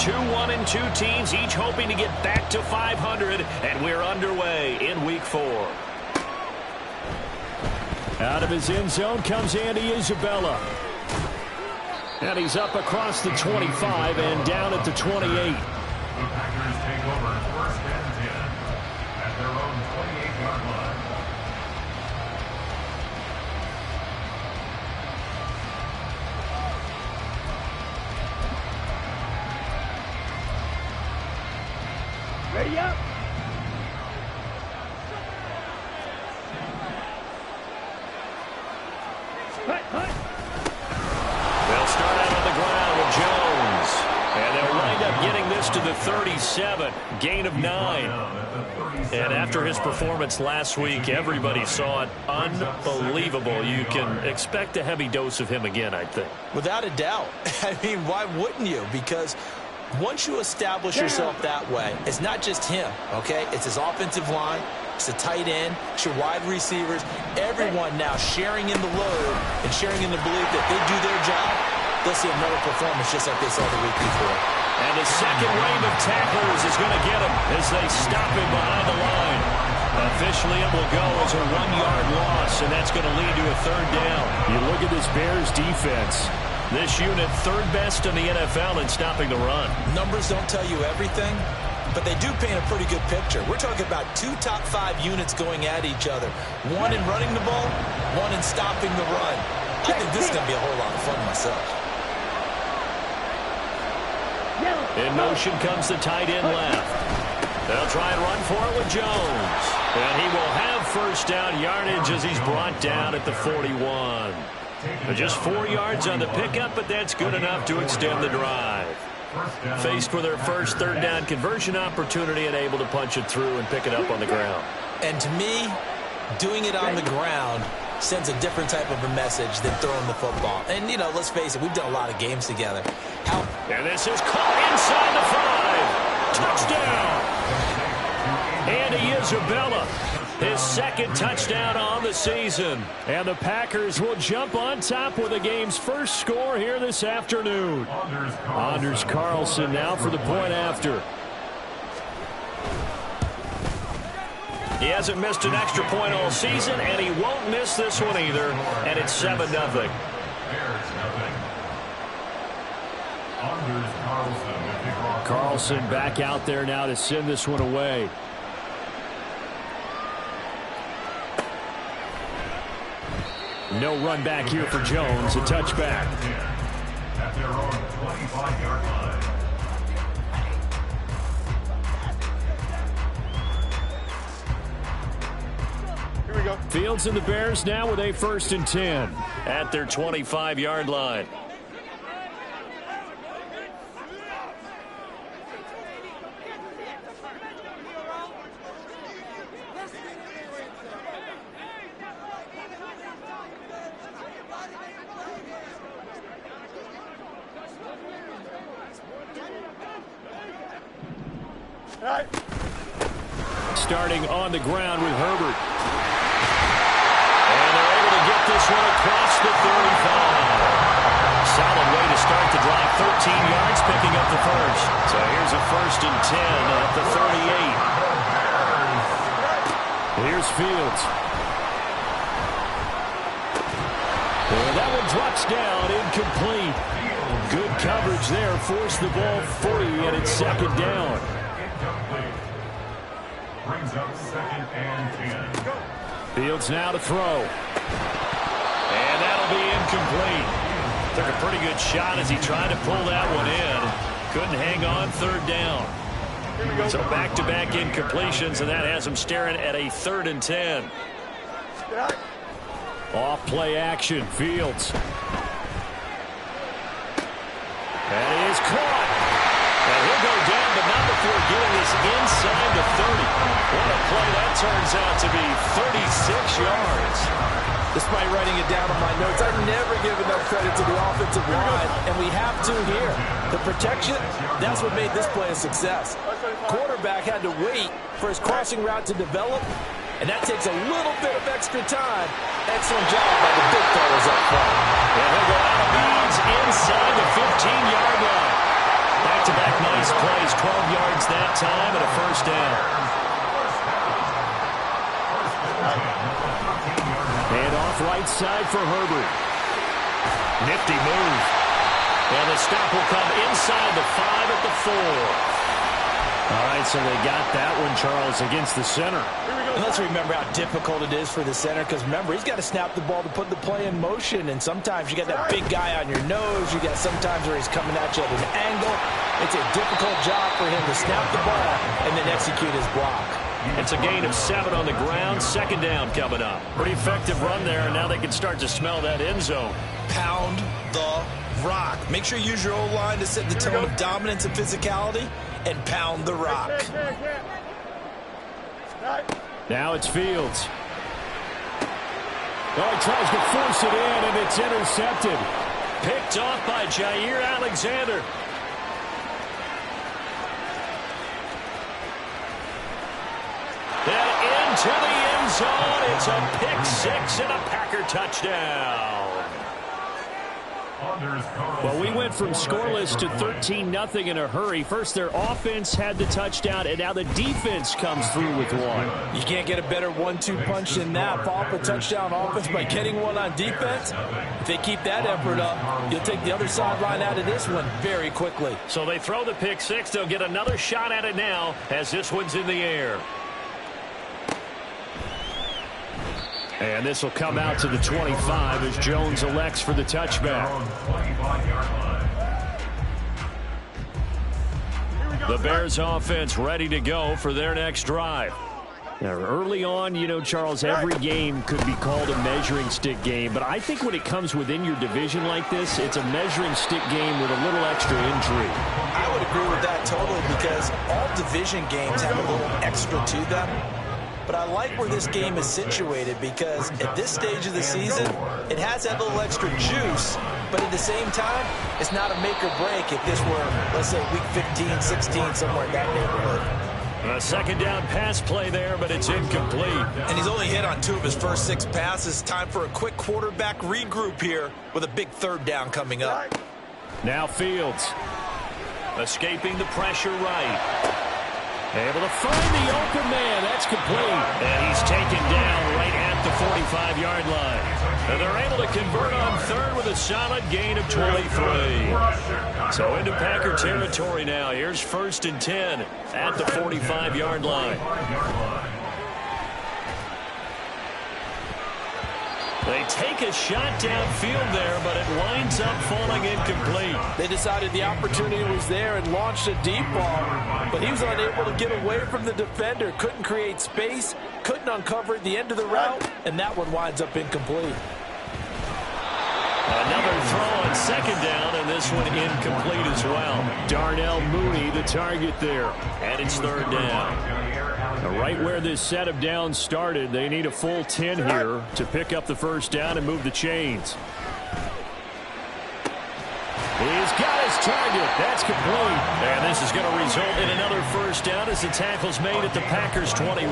2-1-2 teams, each hoping to get back to 500, and we're underway in Week 4. Out of his end zone comes Andy Isabella. And he's up across the 25 and down at the 28. The Packers take over 1st and 10 at their own 28-yard line. Ready up. They'll start out on the ground with Jones. And they'll wind up getting this to the 37. Gain of 9. And after his performance last week, everybody saw it. Unbelievable. You can expect a heavy dose of him again, I think. Without a doubt. I mean, why wouldn't you? Because once you establish yourself that way, it's not just him, okay? It's his offensive line, it's the tight end, it's your wide receivers, everyone now sharing in the load and sharing in the belief that they do their job, they'll see another performance just like they saw the week before. And the second wave of tacklers is going to get him as they stop him behind the line. Officially, it will go as a 1-yard loss, and that's going to lead to a 3rd down. You look at this Bears defense. This unit 3rd best in the NFL in stopping the run. Numbers don't tell you everything, but they do paint a pretty good picture. We're talking about 2 top 5 units going at each other. One in running the ball, one in stopping the run. I think this is going to be a whole lot of fun myself. In motion comes the tight end left. They'll try and run for it with Jones. And he will have 1st down yardage as he's brought down at the 41. Just 4 yards on the pickup, but that's good enough to extend the drive. Faced with their first 3rd down conversion opportunity and able to punch it through and pick it up on the ground. And to me, doing it on the ground sends a different type of a message than throwing the football. And, you know, let's face it, we've done a lot of games together. And this is caught inside the 5. Touchdown! Andy Isabella. His 2nd touchdown on the season. And the Packers will jump on top with the game's first score here this afternoon. Anders Carlson now for the point after. He hasn't missed an extra point all season, and he won't miss this one either. And it's 7-0. Carlson back out there now to send this one away. No run back here for Jones. A touchback. At their own 25-yard line. Here we go. Fields and the Bears now with a 1st and 10. At their 25-yard line. Starting on the ground with Herbert. And they're able to get this one across the 35. Solid way to start the drive. 13 yards, picking up the first. So here's a 1st and 10 at the 38. Here's Fields. And that one drops down, incomplete. Good coverage there, forced the ball free, and it's 2nd down. Brings up 2nd and 10. Fields now to throw. And that'll be incomplete. Took a pretty good shot as he tried to pull that one in. Couldn't hang on 3rd down. So back-to-back incompletions, and that has him staring at a 3rd and 10. Off play action, Fields. And he is caught. And he'll go down, but not before getting this inside the 30. What a play that turns out to be. 36 yards. Despite writing it down on my notes, I never give enough credit to the offensive line, and we have to here. The protection, that's what made this play a success. Quarterback had to wait for his crossing route to develop, and that takes a little bit of extra time. Excellent job by the big fellas up front. And he'll go out of bounds inside the 15-yard line. Back-to-back nice plays, 12 yards that time and a first down. And off right side for Herbert. Nifty move. And the stop will come inside the 5 at the 4. All right, so they got that one, Charles, against the center. And let's remember how difficult it is for the center, because remember, he's got to snap the ball to put the play in motion, and sometimes you got that big guy on your nose. You got sometimes where he's coming at you at an angle. It's a difficult job for him to snap the ball and then execute his block. It's a gain of 7 on the ground. Second down coming up. Pretty effective run there, and now they can start to smell that end zone. Pound the rock. Make sure you use your O-line to set the tone of dominance and physicality, and pound the rock. Now it's Fields. Oh, he tries to force it in, and it's intercepted. Picked off by Jair Alexander. And into the end zone. It's a pick 6 and a Packer touchdown. Well, we went from scoreless to 13-0 in a hurry. First, their offense had the touchdown, and now the defense comes through with one. You can't get a better 1-2 punch than that. Follow up a touchdown offense by getting one on defense. If they keep that effort up, you'll take the other sideline out of this one very quickly. So they throw the pick 6. They'll get another shot at it now as this one's in the air. And this will come out to the 25 as Jones elects for the touchback. The Bears offense ready to go for their next drive. Now, early on, you know, Charles, every game could be called a measuring stick game. But I think when it comes within your division like this, it's a measuring stick game with a little extra intrigue. I would agree with that totally, because all division games have a little extra to them. But I like where this game is situated, because at this stage of the season, it has that little extra juice. But at the same time, it's not a make or break if this were, let's say, week 15, 16, somewhere in that neighborhood. A second down pass play there, but it's incomplete. And he's only hit on 2 of his first 6 passes. Time for a quick quarterback regroup here with a big third down coming up. Now Fields. Escaping the pressure right. Able to find the open man. That's complete. And he's taken down right at the 45-yard line. And they're able to convert on third with a solid gain of 23. So into Packer territory now. Here's 1st and 10 at the 45-yard line. They take a shot downfield there, but it winds up falling incomplete. They decided the opportunity was there and launched a deep ball, but he was unable to get away from the defender, couldn't create space, couldn't uncover the end of the route, and that one winds up incomplete. Another throw on second down, and this one incomplete as well. Darnell Mooney, the target there. And it's third down. Right where this set of downs started, they need a full 10 here to pick up the first down and move the chains. He's got his target. That's complete. And this is going to result in another first down as the tackle's made at the Packers' 21.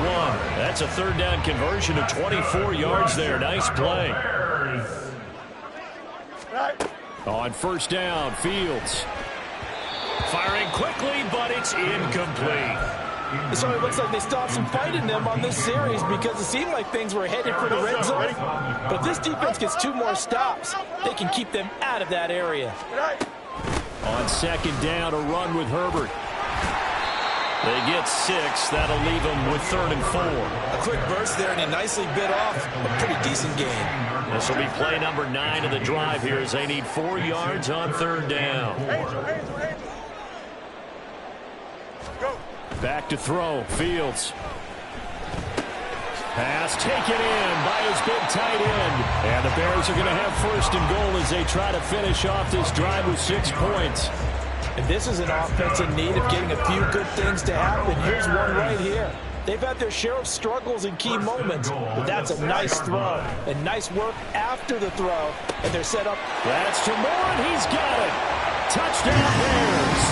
That's a third down conversion of 24 yards there. Nice play. On first down, Fields. Firing quickly, but it's incomplete. So it looks like they stopped some fight in them on this series, because it seemed like things were headed for the red zone. But if this defense gets 2 more stops, they can keep them out of that area. On second down, a run with Herbert. They get 6. That'll leave them with 3rd and 4. A quick burst there, and he nicely bit off a pretty decent gain. This will be play number 9 of the drive here as they need 4 yards on third down. Back to throw, Fields. Pass taken in by his big tight end. And the Bears are going to have 1st and goal as they try to finish off this drive with 6 points. And this is an offense in need of getting a few good things to happen. Here's one right here. They've had their share of struggles in key moments, but that's a nice throw. And nice work after the throw. And they're set up. That's to Moore, and he's got it. Touchdown, Bears.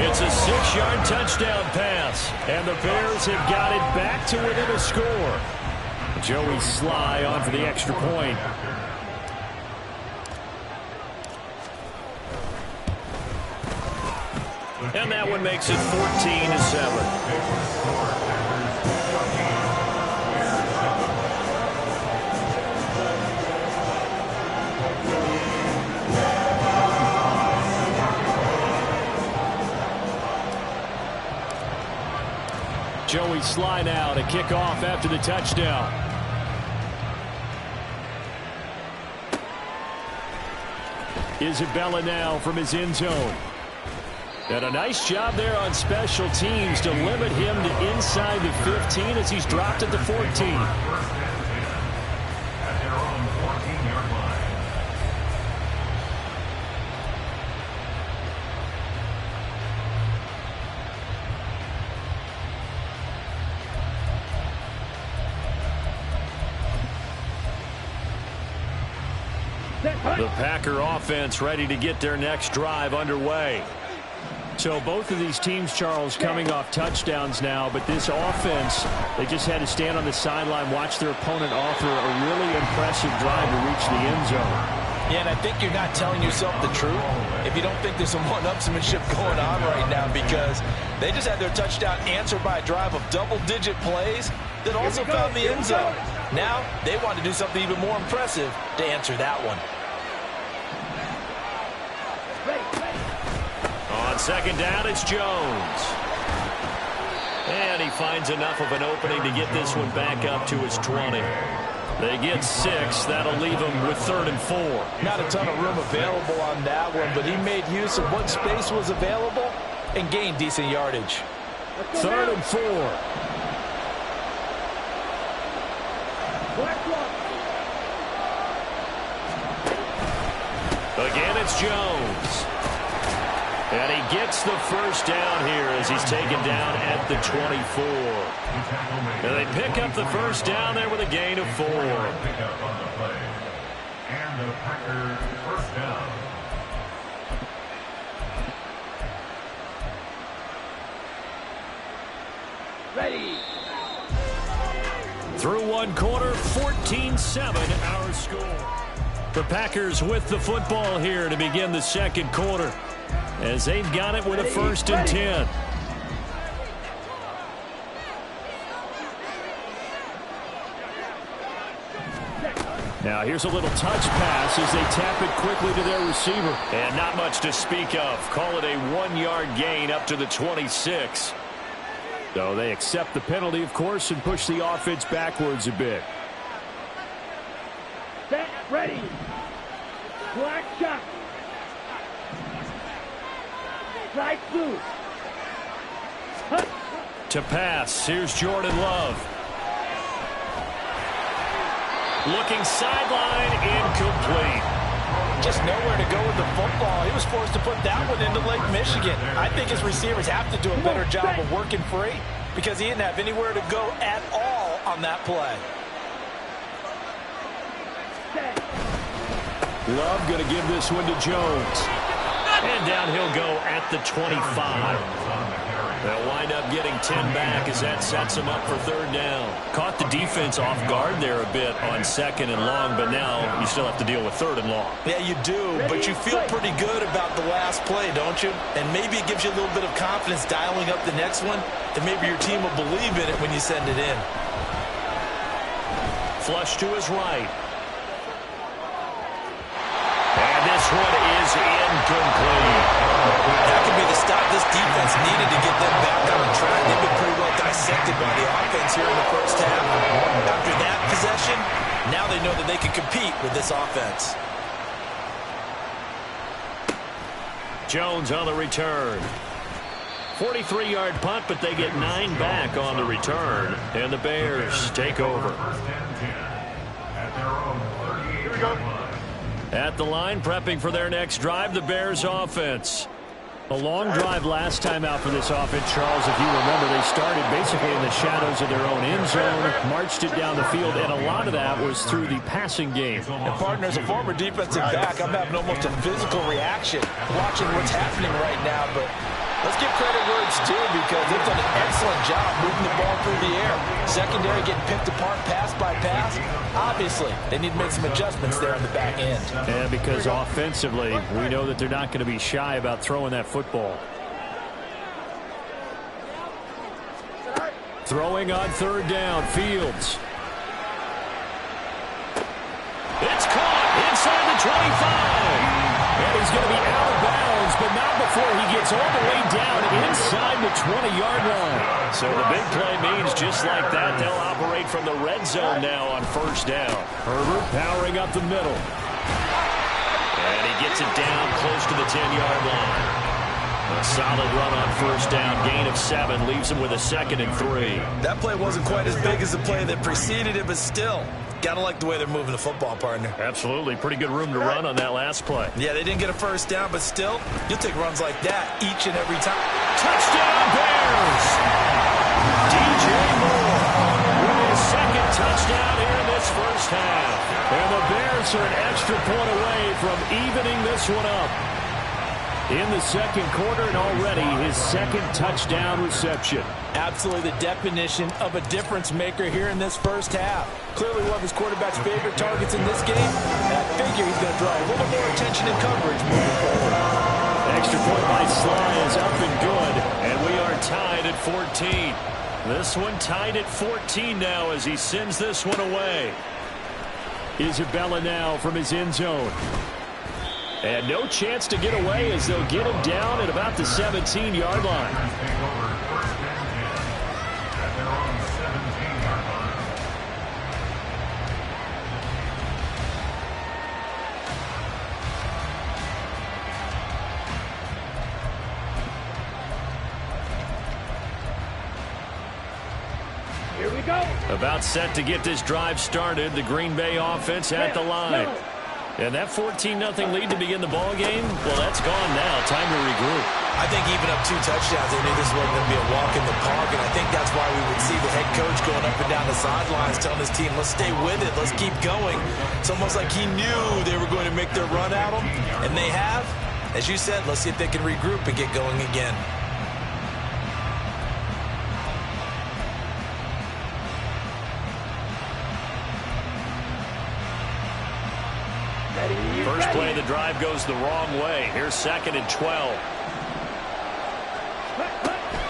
It's a 6-yard touchdown pass, and the Bears have got it back to within a score. Joey Sly on for the extra point. And that one makes it 14-7. Joey Slye now to kick off after the touchdown. Isabella now from his end zone. And a nice job there on special teams to limit him to inside the 15 as he's dropped at the 14. At their own 14-yard line. The Packer offense ready to get their next drive underway. So both of these teams, Charles, coming off touchdowns now, but this offense, they just had to stand on the sideline, watch their opponent offer a really impressive drive to reach the end zone. Yeah, and I think you're not telling yourself the truth if you don't think there's some one-upsmanship going on right now, because they just had their touchdown answered by a drive of double-digit plays that also found the end zone. Now they want to do something even more impressive to answer that one. On second down, it's Jones. And he finds enough of an opening to get this one back up to his 20. They get 6. That'll leave them with 3rd and 4. Not a ton of room available on that one, but he made use of what space was available and gained decent yardage. 3rd and 4. Again, it's Jones. And he gets the first down here as he's taken down at the 24. And they pick up the first down there with a gain of 4. Pickup on the play. And the Packers first down. Ready. Through one quarter, 14-7 our score. The Packers with the football here to begin the second quarter, as they've got it with a 1st and 10. Now here's a little touch pass as they tap it quickly to their receiver. And not much to speak of. Call it a 1-yard gain up to the 26. So they accept the penalty, of course, and push the offense backwards a bit. Set. Ready. Black shot. Strike through. To pass, here's Jordan Love. Looking sideline, incomplete. Just nowhere to go with the football. He was forced to put that one into Lake Michigan. I think his receivers have to do a better job of working free because he didn't have anywhere to go at all on that play. Love going to give this one to Jones. And down he'll go at the 25. They'll wind up getting 10 back as that sets them up for 3rd down. Caught the defense off guard there a bit on 2nd and long, but now you still have to deal with 3rd and long. Yeah, you do, but you feel pretty good about the last play, don't you? And maybe it gives you a little bit of confidence dialing up the next one, that maybe your team will believe in it when you send it in. Flush to his right. And this one is incomplete. That could be the stop this defense needed to get them back on track. They've been pretty well dissected by the offense here in the first half. After that possession, now they know that they can compete with this offense. Jones on the return. 43-yard punt, but they get 9 back on the return. And the Bears take over. First and 10. At their own 38-yard line. At the line, prepping for their next drive, the Bears offense. A long drive last time out for this offense, Charles. If you remember, they started basically in the shadows of their own end zone, marched it down the field, and a lot of that was through the passing game. And partner, as a former defensive back, I'm having almost a physical reaction watching what's happening right now, but let's give credit where it's due because they've done an excellent job moving the ball through the air. Secondary getting picked apart pass by pass. Obviously, they need to make some adjustments there on the back end. And because offensively, we know that they're not going to be shy about throwing that football. Throwing on third down, Fields. It's caught inside the 25. And he's going to be out of bounds, but not before he gets all the way down inside the 20-yard line. So the big play means just like that, they'll operate from the red zone now on first down. Herbert powering up the middle. And he gets it down close to the 10-yard line. A solid run on first down, gain of 7, leaves him with a 2nd and 3. That play wasn't quite as big as the play that preceded it, but still, gotta like the way they're moving the football, partner. Absolutely. Pretty good room to run on that last play. Yeah, they didn't get a first down, but still, you'll take runs like that each and every time. Touchdown, Bears! DJ Moore with his 2nd touchdown here in this first half. And the Bears are an extra point away from evening this one up. In the second quarter, and already his 2nd touchdown reception. Absolutely the definition of a difference maker here in this first half. Clearly one of his quarterback's favorite targets in this game. And I figure he's going to draw a little more attention and coverage moving forward. Extra point by Sly is up and good. And we are tied at 14. This one tied at 14 now as he sends this one away. Isabella now from his end zone. And no chance to get away as they'll get him down at about the 17-yard line. Here we go. About set to get this drive started. The Green Bay offense at the line. And that 14-0 lead to begin the ball game, well, that's gone now. Time to regroup. I think even up 2 touchdowns, they knew this wasn't going to be a walk in the park, and I think that's why we would see the head coach going up and down the sidelines telling his team, let's stay with it, let's keep going. It's almost like he knew they were going to make their run at him, and they have. As you said, let's see if they can regroup and get going again. First play of the drive goes the wrong way. Here's 2nd and 12.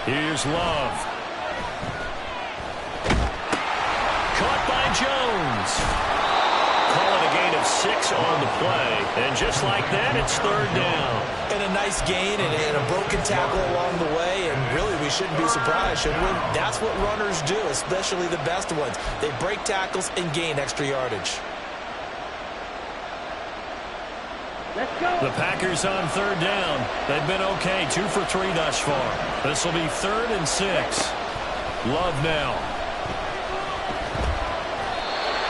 Here's Love. Caught by Jones. Call it a gain of 6 on the play. And just like that, it's 3rd down. And a nice gain and a broken tackle along the way. And really, we shouldn't be surprised, should we? That's what runners do, especially the best ones. They break tackles and gain extra yardage. Let's go. The Packers on 3rd down. They've been okay, 2 for 3 thus far. This will be 3rd and 6. Love now.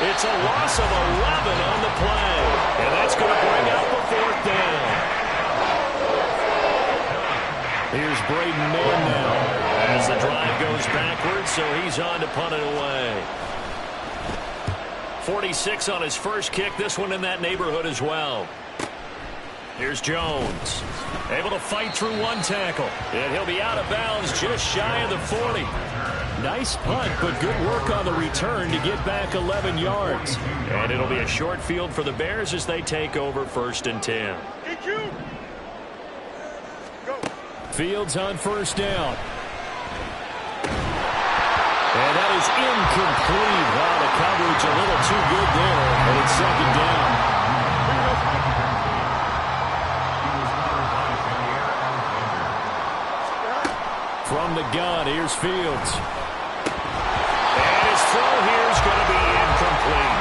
It's a loss of 11 on the play. And that's going to bring out the 4th down. Here's Braden Mann now as the drive goes backwards, so he's on to punt it away. 46 on his first kick. This one in that neighborhood as well. Here's Jones. Able to fight through one tackle. And he'll be out of bounds just shy of the 40. Nice punt, but good work on the return to get back 11 yards. And it'll be a short field for the Bears as they take over 1st and 10. Fields on 1st down. And that is incomplete. Wow, the coverage a little too good there. And it's 2nd down. From the gun, here's Fields. And his throw here is going to be incomplete.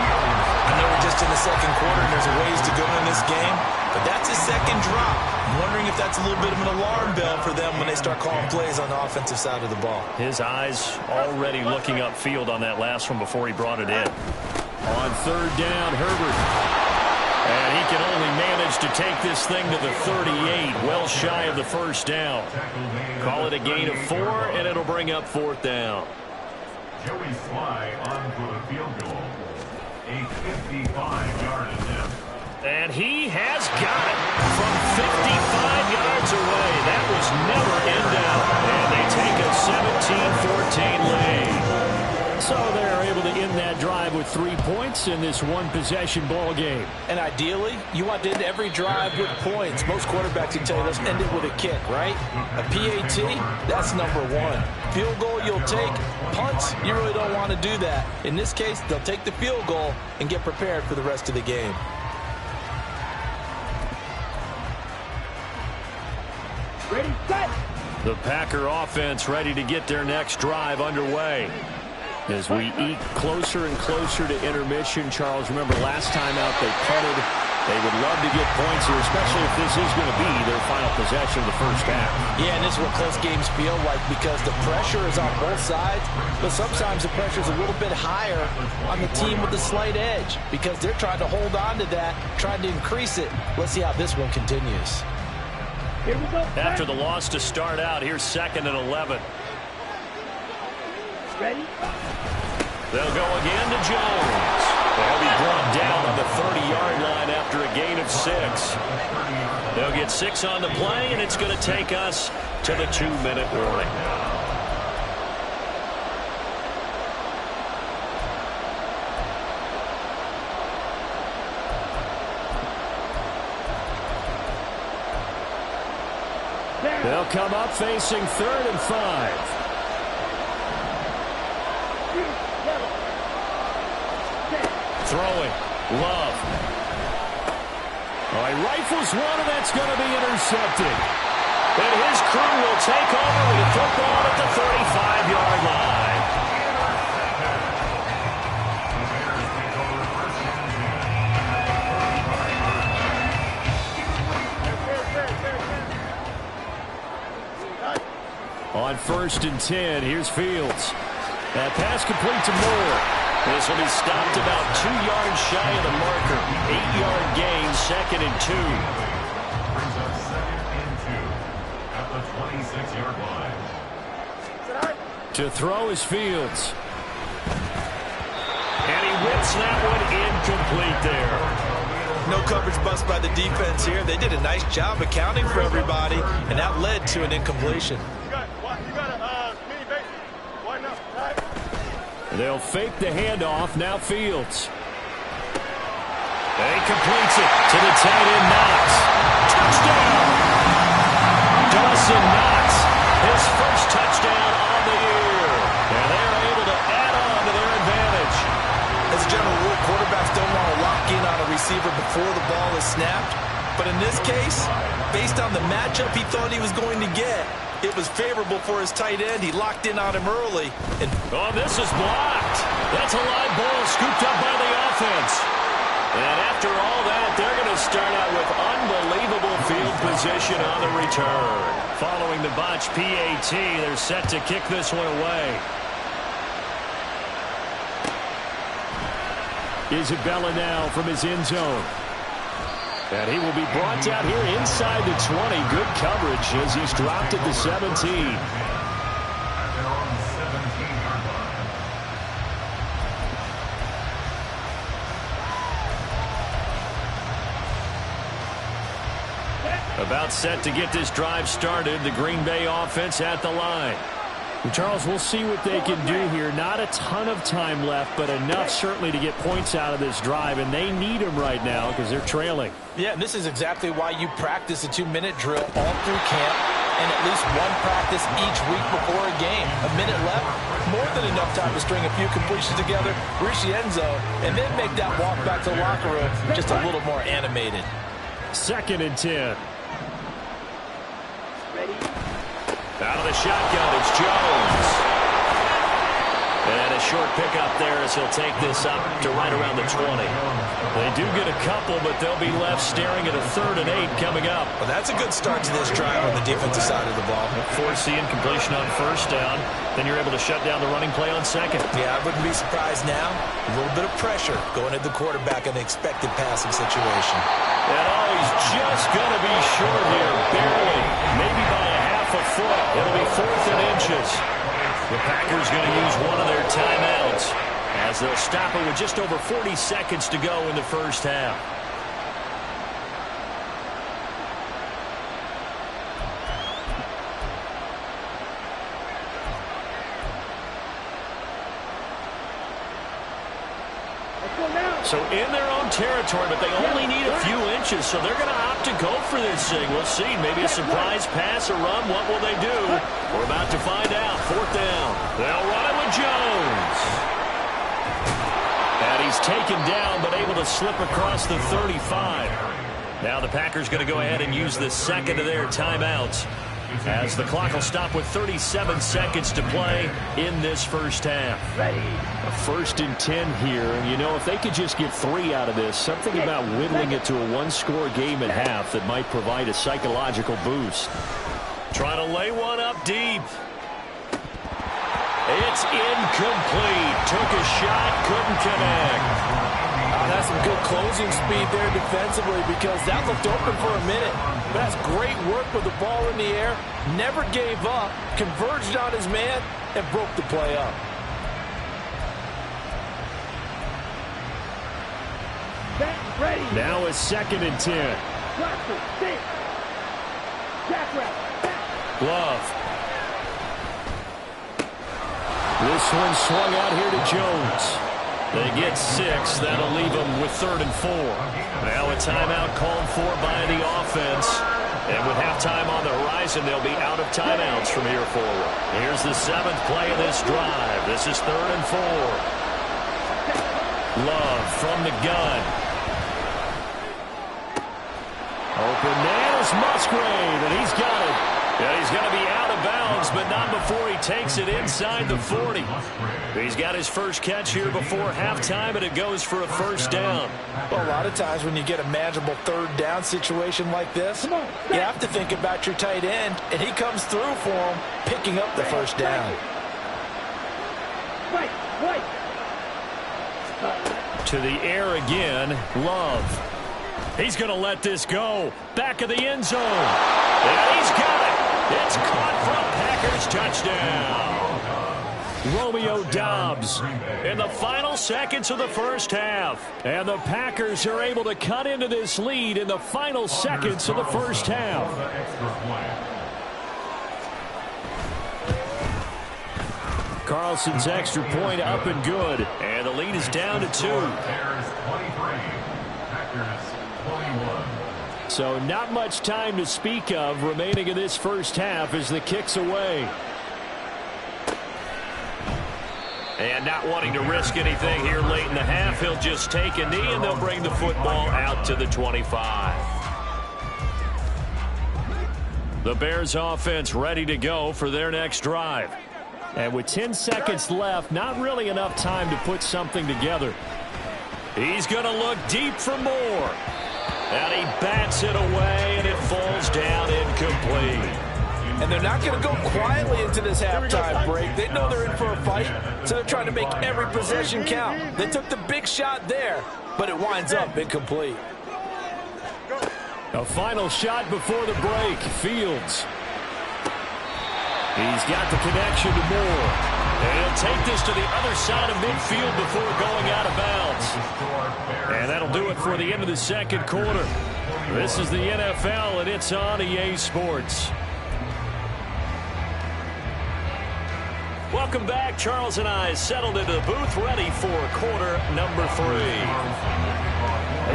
I know we're just in the second quarter and there's a ways to go in this game, but that's his 2nd drop. I'm wondering if that's a little bit of an alarm bell for them when they start calling plays on the offensive side of the ball. His eyes already looking upfield on that last one before he brought it in. On 3rd down, Herbert. And he can only manage to take this thing to the 38, well shy of the 1st down. Call it a gain of 4, and it'll bring up 4th down. Joey Sly on for the field goal. A 55-yard attempt. And he has got it from 55 yards away. That was never in doubt. And they take a 17-14 lead. So they're able to end that drive with 3 points in this one-possession ball game. And ideally, you want to end every drive with points. Most quarterbacks can tell you, let's end it with a kick, right? A PAT, that's number 1. Field goal you'll take, punts, you really don't want to do that. In this case, they'll take the field goal and get prepared for the rest of the game. Ready, set. The Packer offense ready to get their next drive underway. As we eke closer and closer to intermission, Charles, remember last time out they punted. They would love to get points here, especially if this is going to be their final possession of the first half. Yeah, and this is what close games feel like because the pressure is on both sides, but sometimes the pressure is a little bit higher on the team with the slight edge because they're trying to hold on to that, trying to increase it. Let's see how this one continues. Here we go. After the loss to start out, here's 2nd and 11. Ready? They'll go again to Jones. They'll be brought down on the 30-yard line after a gain of 6. They'll get 6 on the play, and it's going to take us to the 2-minute warning. They'll come up facing 3rd and 5. Throwing. Love. All right, rifles one, and that's going to be intercepted. And his crew will take over with the football at the 35-yard line. On 1st and 10, here's Fields. That pass complete to Moore. This will be stopped about 2 yards shy of the marker. 8-yard gain, 2nd and 2. Brings up 2nd and 2 at the 26-yard line. To throw is Fields. And he whips that one incomplete there. No coverage bust by the defense here. They did a nice job accounting for everybody, and that led to an incompletion. They'll fake the handoff. Now Fields. And he completes it to the tight end, Knox. Touchdown! Dawson Knox, his first touchdown on the year. And they're able to add on to their advantage. As a general rule, quarterbacks don't want to lock in on a receiver before the ball is snapped. But in this case, based on the matchup he thought he was going to get, it was favorable for his tight end. He locked in on him early. And oh, this is blocked. That's a live ball scooped up by the offense. And after all that, they're going to start out with unbelievable field position on the return. Following the botch PAT, they're set to kick this one away. Isabella now from his end zone. And he will be brought down here inside the 20. Good coverage as he's dropped at the 17. At their own 17-yard line. About set to get this drive started. The Green Bay offense at the line. And Charles, we'll see what they can do here. Not a ton of time left, but enough certainly to get points out of this drive, and they need them right now because they're trailing. yeah, and this is exactly why you practice a 2-minute drill all through camp and at least one practice each week before a game. A minute left, more than enough time to string a few completions together, reach the end zone, and then make that walk back to the locker room just a little more animated. 2nd and 10. Out of the shotgun, it's Jones. And a short pickup there as he'll take this up to right around the 20. They do get a couple, but they'll be left staring at a 3rd and 8 coming up. Well, that's a good start to this drive on the defensive side of the ball. Forcing completion on 1st down. Then you're able to shut down the running play on 2nd. Yeah, I wouldn't be surprised now. A little bit of pressure going at the quarterback in an expected passing situation. And oh, he's just going to be short here, barely. Maybe by a half a foot. It'll be 4th and inches. The Packers going to use one of their timeouts as they'll stop it with just over 40 seconds to go in the first half. So in their own territory, but they only need a few inches, so they're going to opt to go for this thing. We'll see. Maybe a surprise pass or run. What will they do? We're about to find out. 4th down. They'll run it with Jones. And he's taken down, but able to slip across the 35. Now the Packers going to go ahead and use the second of their timeouts, as the clock will stop with 37 seconds to play in this first half. A 1st and 10 here, and you know, if they could just get 3 out of this, something about whittling it to a one-score game at half that might provide a psychological boost. Trying to lay one up deep. It's incomplete. Took a shot, couldn't connect. That's some good closing speed there defensively, because that looked open for a minute. But that's great work with the ball in the air. Never gave up, converged on his man, and broke the play up. Now a 2nd and 10. Glove. This one swung out here to Jones. They get 6. That'll leave them with 3rd and 4. Now a timeout called for by the offense. And with halftime on the horizon, they'll be out of timeouts from here forward. Here's the 7th play of this drive. This is 3rd and 4. Love from the gun. Open man is Musgrave, and he's got it. And he's going to be out of bounds, but not before he takes it inside the 40. He's got his first catch here before halftime, and it goes for a first down. Well, a lot of times when you get a manageable 3rd down situation like this, you have to think about your tight end, and he comes through for him, picking up the first down. To the air again, Love. He's going to let this go. Back of the end zone. And he's got it. It's caught for a Packers touchdown. Romeo Doubs in the final seconds of the first half. And the Packers are able to cut into this lead in the final seconds of the first half. Carlson's extra point up and good. And the lead is down to 2. So not much time to speak of remaining in this first half as the kick's away. And not wanting to risk anything here late in the half, he'll just take a knee and they'll bring the football out to the 25. The Bears offense ready to go for their next drive. And with 10 seconds left, not really enough time to put something together. He's going to look deep for more. And he bats it away, and it falls down incomplete. And they're not going to go quietly into this halftime break. They know they're in for a fight, so they're trying to make every possession count. They took the big shot there, but it winds up incomplete. A final shot before the break. Fields. He's got the connection to Moore. And he'll take this to the other side of midfield before going out of bounds. And that'll do it for the end of the second quarter. This is the NFL, and it's on EA Sports. Welcome back. Charles and I settled into the booth, ready for quarter number 3.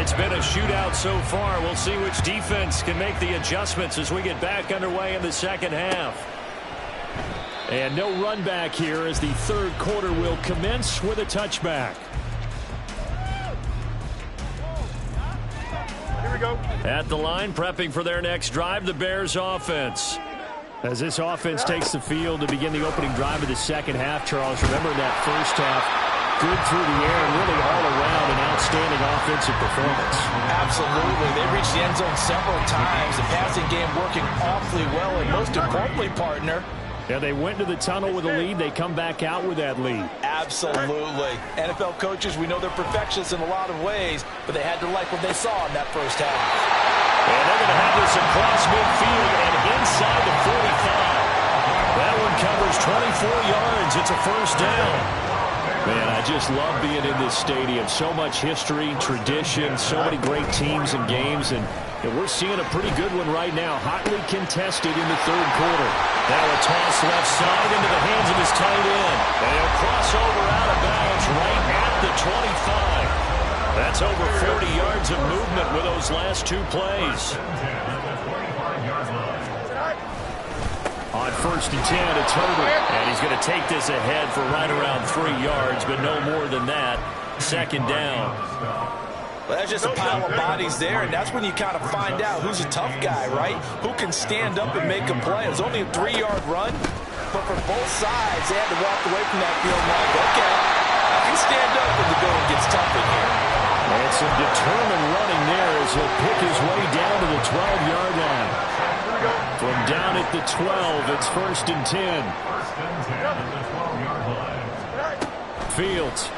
It's been a shootout so far. We'll see which defense can make the adjustments as we get back underway in the second half. And no run back here as the third quarter will commence with a touchback. Here we go. At the line, prepping for their next drive, the Bears offense. As this offense takes the field to begin the opening drive of the second half, Charles, remember in that first half, good through the air and really all around an outstanding offensive performance. Absolutely. They reached the end zone several times. The passing game working awfully well, and most importantly, partner, yeah, they went to the tunnel with a lead. They come back out with that lead. Absolutely. NFL coaches, we know they're perfectionists in a lot of ways, but they had to like what they saw in that first half. And they're going to have this across midfield and inside the 45. That one covers 24 yards. It's a first down. Man, I just love being in this stadium. So much history, tradition, so many great teams and games, and we're seeing a pretty good one right now. Hotly contested in the third quarter. Now a toss left side into the hands of his tight end. And he'll cross over out of bounds right at the 25. That's over 40 yards of movement with those last two plays. On 1st and 10, it's Herbert. And he's going to take this ahead for right around 3 yards, but no more than that. 2nd down. Well, that's just a pile of bodies there, and that's when you kind of find out who's a tough guy, right? Who can stand up and make a play. It was only a 3-yard run, but for both sides, they had to walk away from that field like, okay, I can stand up when the going gets tough in here. And some determined running there as he'll pick his way down to the 12-yard line. From down at the 12, it's 1st and 10. 1st and 10 at the 12-yard line. Fields.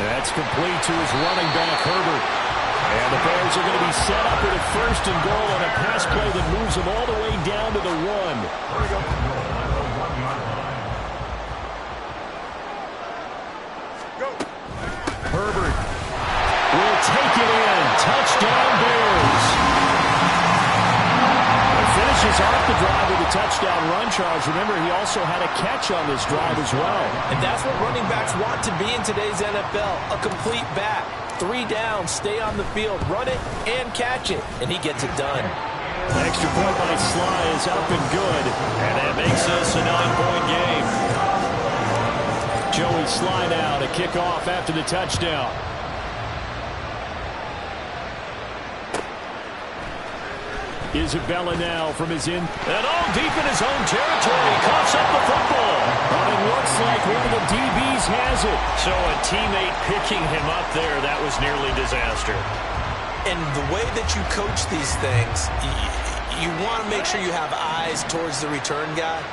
That's complete to his running back, Herbert. And the Bears are going to be set up with a 1st and goal on a pass play that moves them all the way down to the 1. Herbert will take it in. Touchdown, Bears. Finishes off the drive with a touchdown run, Charles. Remember, he also had a catch on this drive as well. And that's what running backs want to be in today's NFL, a complete back. 3 down, stay on the field, run it, and catch it. And he gets it done. Extra point by Sly is up and good. And that makes this a 9-point game. Joey Sly now to kick off after the touchdown. Isabella now from his in. And all deep in his own territory. Coughs up the football. But it looks like one of the DBs has it. So a teammate picking him up there, that was nearly disaster. And the way that you coach these things, you want to make sure you have eyes towards the return guy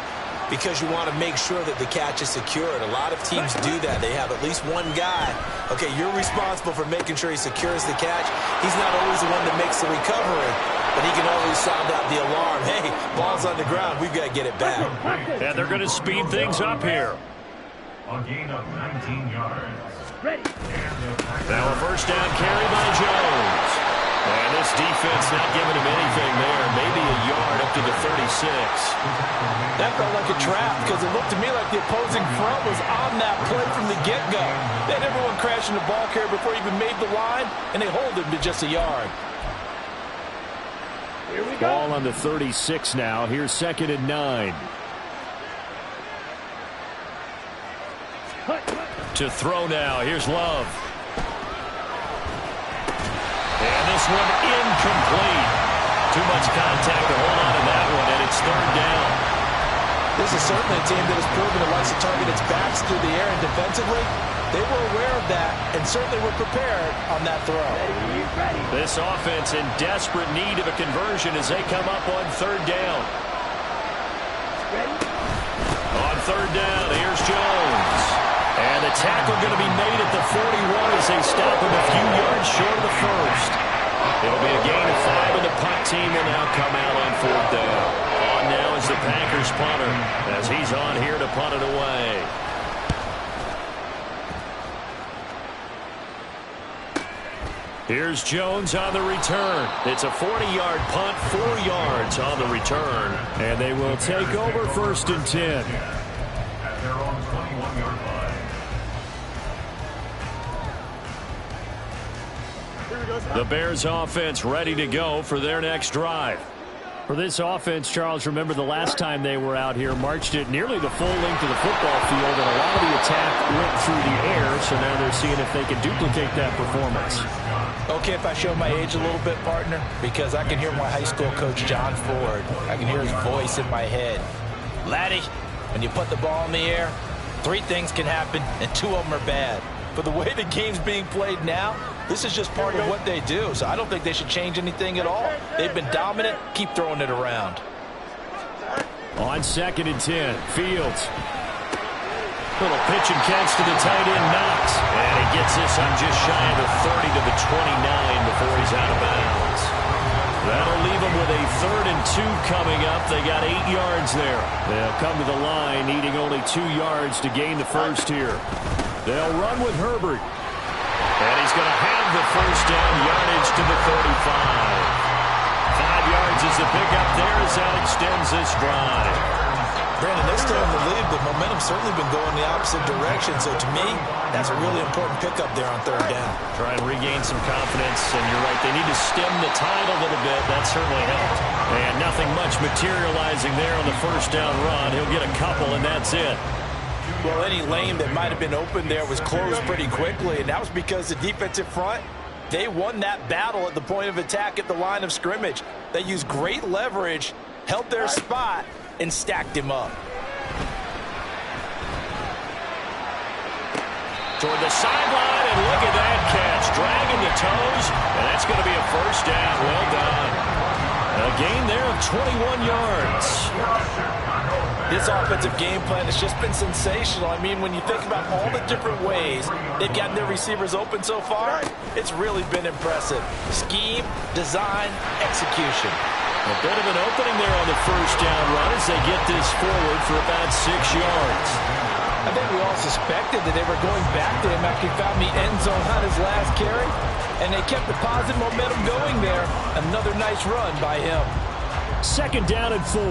because you want to make sure that the catch is secured. A lot of teams do that. They have at least one guy. Okay, you're responsible for making sure he secures the catch. He's not always the one that makes the recovery, but he can always sound out the alarm. Hey, ball's on the ground. We've got to get it back. And they're going to speed things up here. A gain of 19 yards. Ready. Now a 1st down carry by Jones. And this defense not giving him anything there. Maybe a yard up to the 36. That felt like a trap because it looked to me like the opposing front was on that play from the get-go. They had everyone crashing the ball carrier before he even made the line, and they hold him to just a yard. Here we go. Ball on the 36 now. Here's 2nd and 9. To throw now. Here's Love. And this one incomplete. Too much contact to hold on to that one, and it's 3rd down. This is certainly a team that has proven it likes to target its backs through the air and defensively. They were aware of that and certainly were prepared on that throw. Ready. This offense in desperate need of a conversion as they come up on 3rd down. Ready. On 3rd down, here's Jones. And the tackle going to be made at the 41 as they stop him a few yards short of the 1st. It'll be a gain of 5, and the punt team will now come out on 4th down. On now is the Packers punter as he's on here to punt it away. Here's Jones on the return. It's a 40-yard punt, 4 yards on the return. And they will take over 1st and 10. At their own 21-yard line. The Bears offense ready to go for their next drive. For this offense, Charles, remember the last time they were out here, marched it nearly the full length of the football field, and a lot of the attack went through the air, so now they're seeing if they can duplicate that performance. Okay, if I show my age a little bit, partner, because I can hear my high school coach, John Ford. I can hear his voice in my head. Laddie, when you put the ball in the air, 3 things can happen, and 2 of them are bad. But the way the game's being played now, this is just part of what they do, so I don't think they should change anything at all. They've been dominant. Keep throwing it around. On 2nd and 10, Fields. Little pitch and catch to the tight end, Knox. And he gets this on just shy of the 30 to the 29 before he's out of bounds. That'll leave them with a 3rd and 2 coming up. They got 8 yards there. They'll come to the line, needing only 2 yards to gain the 1st here. They'll run with Herbert. And he's going to have the 1st down, yardage to the 35. 5 yards is the pickup there as that extends this drive. Brandon, they're still in the lead, but momentum's certainly been going the opposite direction. So to me, that's a really important pickup there on third down. Try and regain some confidence, and you're right, they need to stem the tide a little bit. That certainly helped. And nothing much materializing there on the first down run. He'll get a couple, and that's it. Well, any lane that might have been open there was closed pretty quickly, and that was because the defensive front, they won that battle at the point of attack at the line of scrimmage. They used great leverage, held their spot, and stacked him up. Toward the sideline, and look at that catch. Dragging the toes, and that's going to be a first down. Well done. A gain there of 21 yards. This offensive game plan has just been sensational. I mean, when you think about all the different ways they've gotten their receivers open so far, it's really been impressive. Scheme, design, execution. A bit of an opening there on the first down run as they get this forward for about 6 yards. I think we all suspected that they were going back to him after he found the end zone on his last carry, and they kept the positive momentum going there. Another nice run by him. Second down and 4.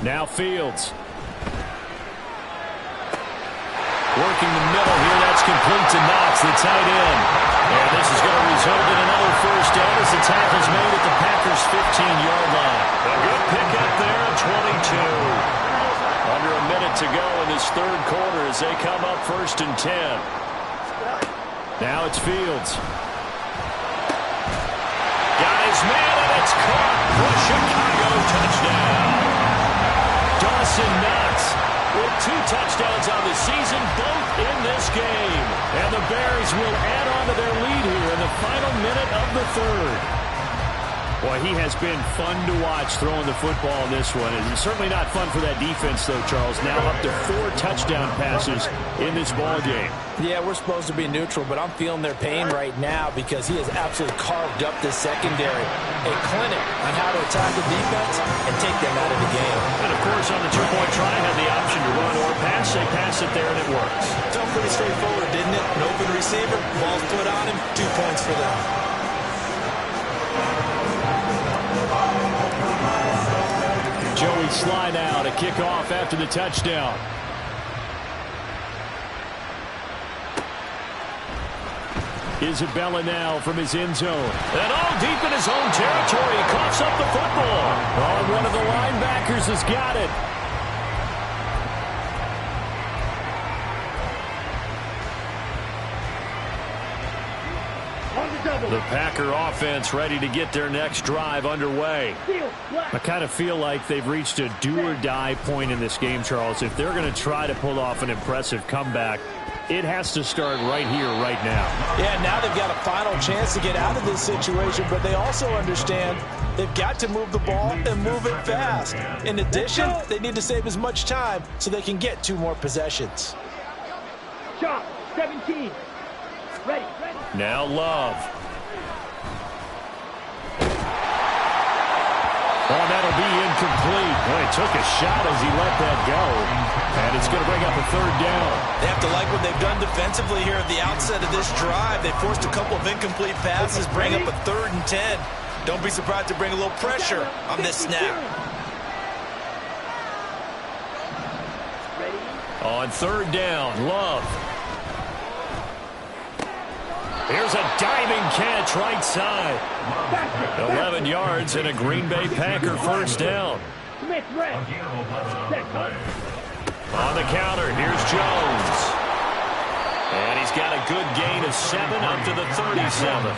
Now Fields. Working the middle here, that's complete to Knox, the tight end. And this is going to result in another first down as the tackle's made at the Packers' 15-yard line. A good pickup there at 22. Under a minute to go in this third quarter as they come up first and 10. Now it's Fields. Got his man, and it's caught for a Chicago touchdown. Dawson Knox with 2 touchdowns on the season, both in this game. And the Bears will add on to their lead here in the final minute of the third. Boy, he has been fun to watch throwing the football in this one. It's certainly not fun for that defense, though, Charles. Now up to 4 touchdown passes in this ball game. Yeah, we're supposed to be neutral, but I'm feeling their pain right now because he has absolutely carved up this secondary. A clinic on how to attack the defense and take them out of the game. And, of course, on the two-point try, had the option to run or pass. They pass it there, and it works. Felt pretty straightforward, didn't it? An open receiver, ball's put on him, 2 points for them. Joey Sly now to kick off after the touchdown. Isabella now from his end zone. And all deep in his own territory. He coughs up the football. Oh, one of the linebackers has got it. The Packer offense ready to get their next drive underway. I kind of feel like they've reached a do-or-die point in this game, Charles. If they're going to try to pull off an impressive comeback, it has to start right here, right now. Yeah, now they've got a final chance to get out of this situation, but they also understand they've got to move the ball and move it fast. In addition, they need to save as much time so they can get 2 more possessions. Shot, 17. Ready. Now Love. Oh, that'll be incomplete. Boy, it took a shot as he let that go. And it's going to bring up a third down. They have to like what they've done defensively here at the outset of this drive. They forced a couple of incomplete passes, bring up a 3rd and 10. Don't be surprised to bring a little pressure on this snap. On third down, Love. Here's a diving catch right side. 11 yards and a Green Bay Packer first down. Smith, red. On the counter, here's Jones. And he's got a good gain of 7 up to the 37.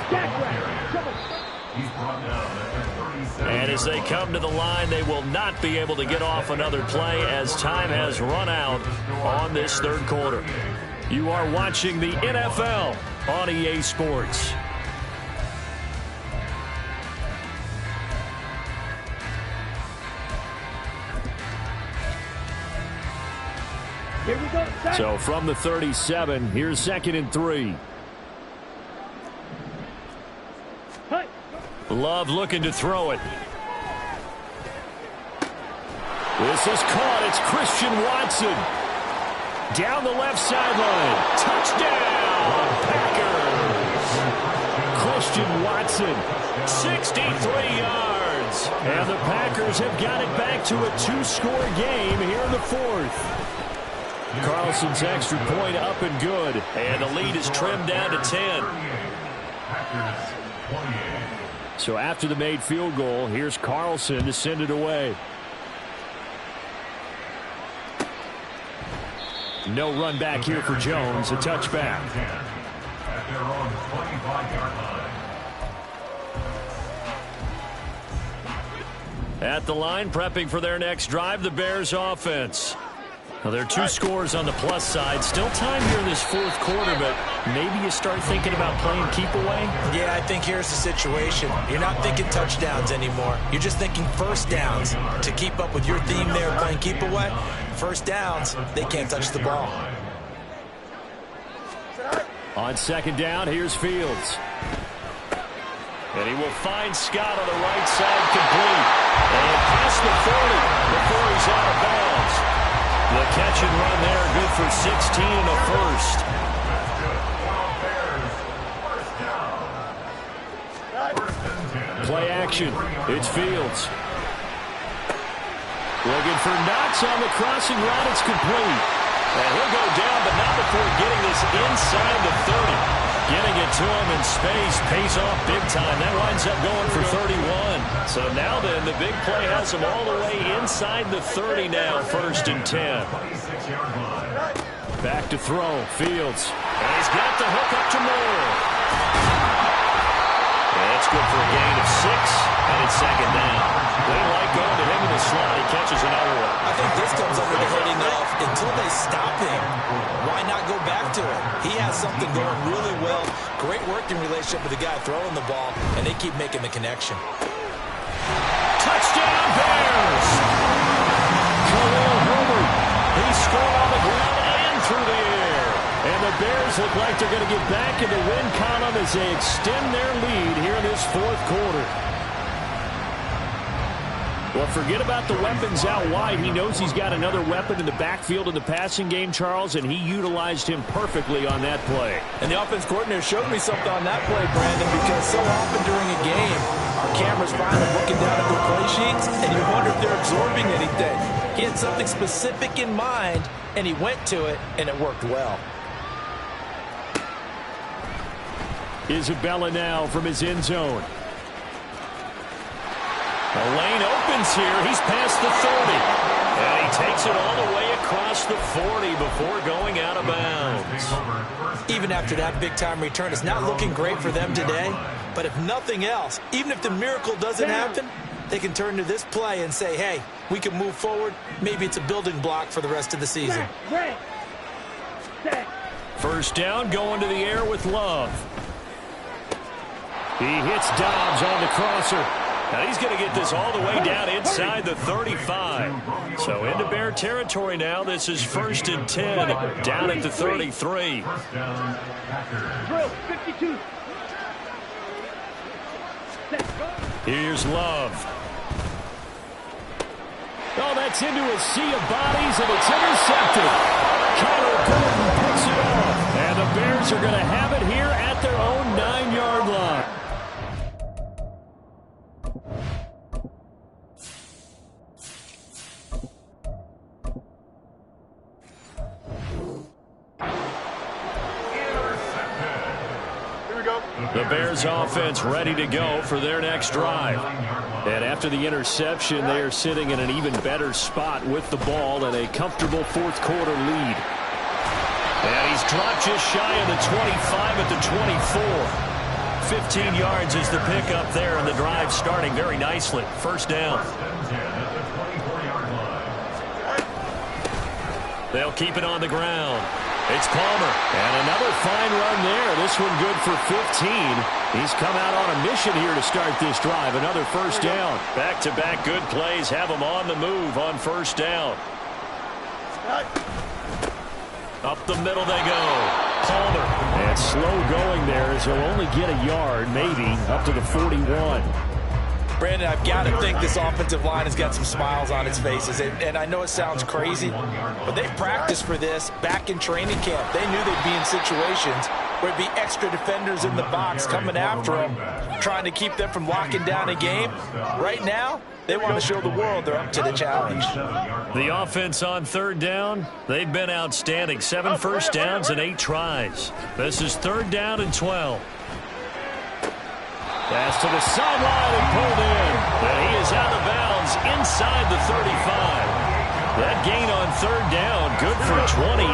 And as they come to the line, they will not be able to get off another play as time has run out on this third quarter. You are watching the NFL on EA Sports. Here we go. So from the 37, here's 2nd and 3. Love looking to throw it. This is caught. It's Christian Watson. Down the left sideline. Touchdown, Packers. Christian Watson. 63 yards. is. And the Packers have got it back to a 2-score game here in the fourth. Carlson's extra point up and good. And the lead is trimmed down to 10. So after the made field goal, here's Carlson to send it away. No run back here for Jones. A touchback. At their own 25-yard line. At the line, prepping for their next drive, the Bears offense. Well, there are 2 scores on the plus side. Still time here in this fourth quarter, but maybe you start thinking about playing keep away? Yeah, I think here's the situation. You're not thinking touchdowns anymore. You're just thinking first downs. To keep up with your theme there, playing keep away, first downs, they can't touch the ball. On second down, here's Fields. And he will find Scott on the right side, complete. And past the 40 before he's out of bounds. The catch and run there, good for 16 and a first. Play action. It's Fields. Looking for Knox on the crossing route. It's complete. And he'll go down, but not before getting this inside the 30. Getting it to him in space pays off big time. That winds up going for 31. So now then, the big play has him all the way inside the 30 now, 1st and 10. Back to throw. Fields. And he's got the hook up to Moore. And that's good for a gain of 6, and it's second down. They like going to him in the slot. He catches another one. I think this comes under the heading of until they stop him, why not go back to it? He has something going really well. Great working relationship with the guy throwing the ball, and they keep making the connection. Touchdown, Bears! Khalil Herbert. He scored on the ground and through the air. And the Bears look like they're going to get back in the win column as they extend their lead here in this fourth quarter. Well, forget about the weapons out wide. He knows he's got another weapon in the backfield in the passing game, Charles, and he utilized him perfectly on that play. And the offense coordinator showed me something on that play, Brandon, because so often during a game, our cameras find them looking down at their play sheets, and you wonder if they're absorbing anything. He had something specific in mind, and he went to it, and it worked well. Isabella now from his end zone. The lane opens here. He's past the 30. And he takes it all the way across the 40 before going out of bounds. Even after that big-time return, it's not looking great for them today. But if nothing else, even if the miracle doesn't happen, they can turn to this play and say, hey, we can move forward. Maybe it's a building block for the rest of the season. First down, going to the air with Love. He hits Dobbs on the crosser. Now he's going to get this all the way down inside the 35. So into Bear territory now. This is 1st and 10 down at the 33. Drill, 52. Here's Love. Oh, that's into a sea of bodies, and it's intercepted. Kyler Gordon picks it off. And the Bears are going to have it here at their own 9-yard line. The Bears offense ready to go for their next drive. And after the interception, they are sitting in an even better spot with the ball and a comfortable fourth quarter lead. And he's dropped just shy of the 25 at the 24. 15 yards is the pickup there, and the drive starting very nicely. First down. They'll keep it on the ground. It's Palmer. And another fine run there. This one good for 15. He's come out on a mission here to start this drive. Another first down. Back-to-back good plays have him on the move on first down. Up the middle they go. Palmer. And slow going there as he'll only get a yard, maybe, up to the 41. Brandon, I've got to think this offensive line has got some smiles on its faces. And I know it sounds crazy, but they've practiced for this back in training camp. They knew they'd be in situations where it'd be extra defenders in the box coming after them, trying to keep them from locking down a game. Right now, they want to show the world they're up to the challenge. The offense on third down, they've been outstanding. 7 first downs and 8 tries. This is 3rd down and 12. Pass to the sideline and pulled in. And he is out of bounds inside the 35. That gain on 3rd down, good for 28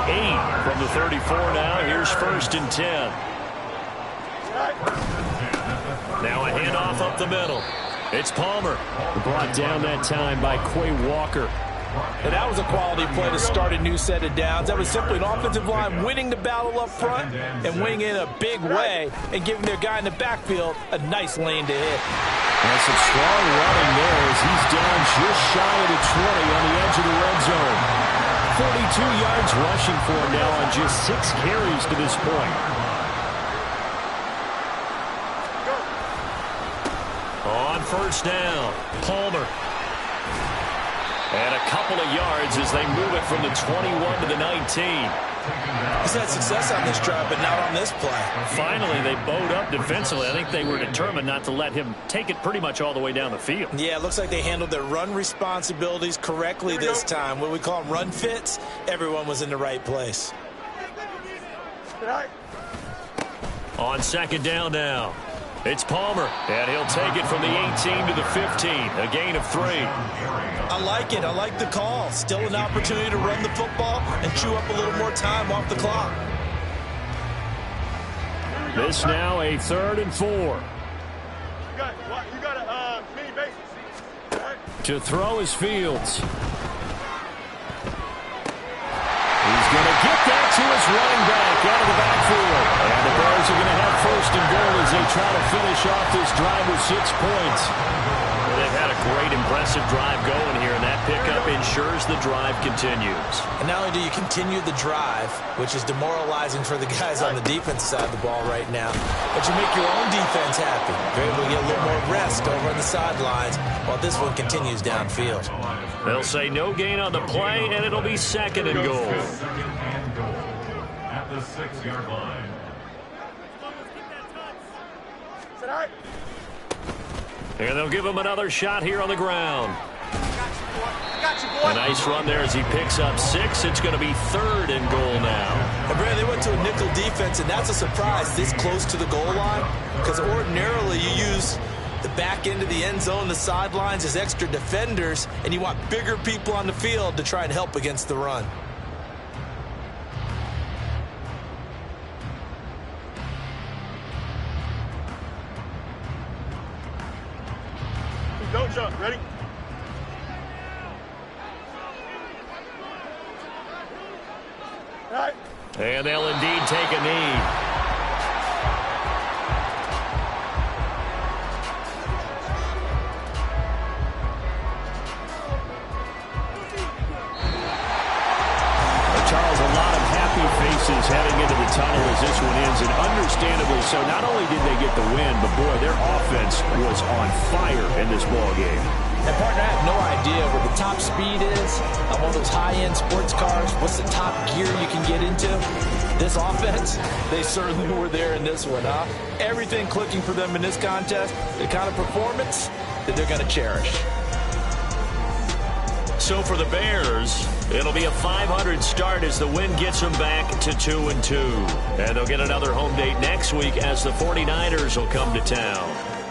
from the 34 now. Here's 1st and 10. Now a handoff up the middle. It's Palmer. Brought down that time by Quay Walker. And that was a quality play to start a new set of downs. That was simply an offensive line winning the battle up front and winning in a big way and giving their guy in the backfield a nice lane to hit. That's some strong running there as he's down just shy of the 20 on the edge of the red zone. 42 yards rushing for him now on just 6 carries to this point. On 1st down, Palmer. And a couple of yards as they move it from the 21 to the 19. He's had success on this drive, but not on this play. Finally, they bowed up defensively. I think they were determined not to let him take it pretty much all the way down the field. Yeah, it looks like they handled their run responsibilities correctly this time. What we call them run fits, everyone was in the right place. On 2nd down now, it's Palmer, and he'll take it from the 18 to the 15, a gain of 3. I like it. I like the call. Still an opportunity to run the football and chew up a little more time off the clock. This now a 3rd and 4. You got a mini bases. To throw is Fields. He's going to get that to his running back out of the backfield. And the Bears are going to have 1st and goal as they try to finish off this drive with 6 points. Well, they've had a great, impressive drive going here, and that pickup ensures the drive continues. And not only do you continue the drive, which is demoralizing for the guys on the defense side of the ball right now, but you make your own defense happy. You're able to get a little more rest over on the sidelines while this one continues downfield. They'll say no gain on the play, and it'll be 2nd and goal. At the 6-yard line. And they'll give him another shot here on the ground. A nice run there as he picks up 6. It's going to be 3rd and goal now. And Brad, they went to a nickel defense, and that's a surprise this close to the goal line, because ordinarily you use the back end of the end zone, the sidelines as extra defenders, and you want bigger people on the field to try and help against the run. Don't jump. Ready? All right. And they'll indeed take a knee. Charles, a lot of happy faces heading into the tunnel as this one ends, and understandably so. Not only did they get the win, but boy, their offense was on fire in this ball game. And partner, I have no idea what the top speed is on one of those high-end sports cars. What's the top gear you can get into? This offense, they certainly were there in this one, huh? Everything clicking for them in this contest, the kind of performance that they're going to cherish. So for the Bears, it'll be a 500 start as the win gets them back to 2-2. And they'll get another home date next week as the 49ers will come to town.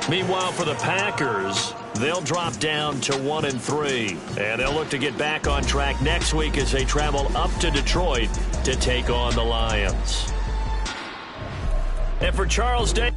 Meanwhile, for the Packers, they'll drop down to 1-3. And they'll look to get back on track next week as they travel up to Detroit to take on the Lions. And for Charles Day...